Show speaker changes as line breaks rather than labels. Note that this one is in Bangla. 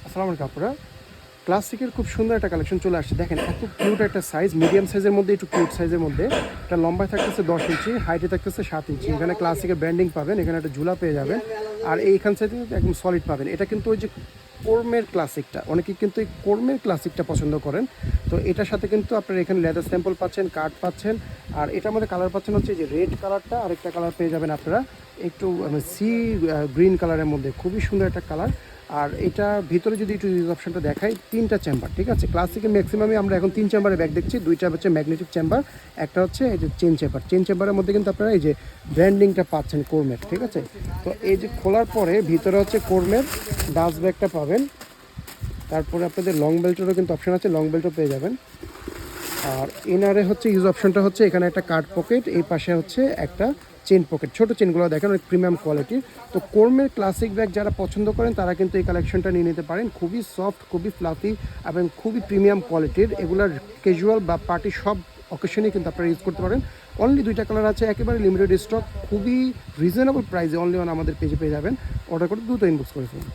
আসসালামু আলাইকুম আপুরা। ক্লাসিকের খুব সুন্দর একটা কালেকশন চলে আসছে। দেখেন এত কিউট একটা সাইজ, মিডিয়াম সাইজের মধ্যে, একটু কিউট সাইজের মধ্যে। এটা লম্বায় থাকতেছে 10 ইঞ্চি, হাইটে থাকতেছে 7 ইঞ্চি। এখানে ক্লাসিকের ব্র্যান্ডিং পাবেন, এখানে একটা ঝুলা পেয়ে যাবেন। আর এইখান সাইডে একদম সলিড পাবেন। এটা কিন্তু ওই যে কোরমের ক্লাসিকটা, অনেকে কিন্তু এই কোরমের ক্লাসিকটা পছন্দ করেন। তো এটার সাথে কিন্তু আপনারা এখানে লেদার স্যাম্পল পাচ্ছেন, কার্ড পাচ্ছেন। আর এটার মধ্যে কালার পাচ্ছেন হচ্ছে যে রেড কালারটা, আরেকটা কালার পেয়ে যাবেন আপনারা একটু সি গ্রিন কালারের মধ্যে, খুবই সুন্দর একটা কালার। আর এটা ভিতরে যদি একটু ইউজ অপশনটা দেখাই, 3টা চেম্বার, ঠিক আছে। ক্লাসিকের ম্যাক্সিমামই আমরা এখন 3 চেম্বারে ব্যাগ দেখছি। 2টা হচ্ছে ম্যাগনেটিক চেম্বার, একটা হচ্ছে এই যে চেন চেম্বার। চেন চেম্বারের মধ্যে কিন্তু আপনারা এই যে ব্র্যান্ডিংটা পাচ্ছেন কোরমের, ঠিক আছে। তো এই যে খোলার পরে ভিতরে হচ্ছে কোরমের ডাস্ট ব্যাগটা পাবেন। তারপরে আপনাদের লং বেল্টেরও কিন্তু অপশন আছে, লং বেল্টও পেয়ে যাবেন। আর ইনারে হচ্ছে ইউজ অপশনটা হচ্ছে এখানে একটা কার্ড পকেট, এই পাশে হচ্ছে একটা চেন পকেট। ছোটো চেনগুলো দেখেন অনেক প্রিমিয়াম কোয়ালিটির। তো কোরমের ক্লাসিক ব্যাগ যারা পছন্দ করেন তারা কিন্তু এই কালেকশনটা নিয়ে নিতে পারেন। খুবই সফট, খুবই ফ্লাফি এবং খুবই প্রিমিয়াম কোয়ালিটির। এগুলার ক্যাজুয়াল বা পার্টি সব অকেশনেই কিন্তু আপনারা ইউজ করতে পারেন। অনলি 2টা কালার আছে, একেবারে লিমিটেড স্টক, খুবই রিজনেবল প্রাইসে অনলি আমাদের পেজে পেয়ে যাবেন। অর্ডার করে দ্রুত ইনবক্স করে ফেলুন।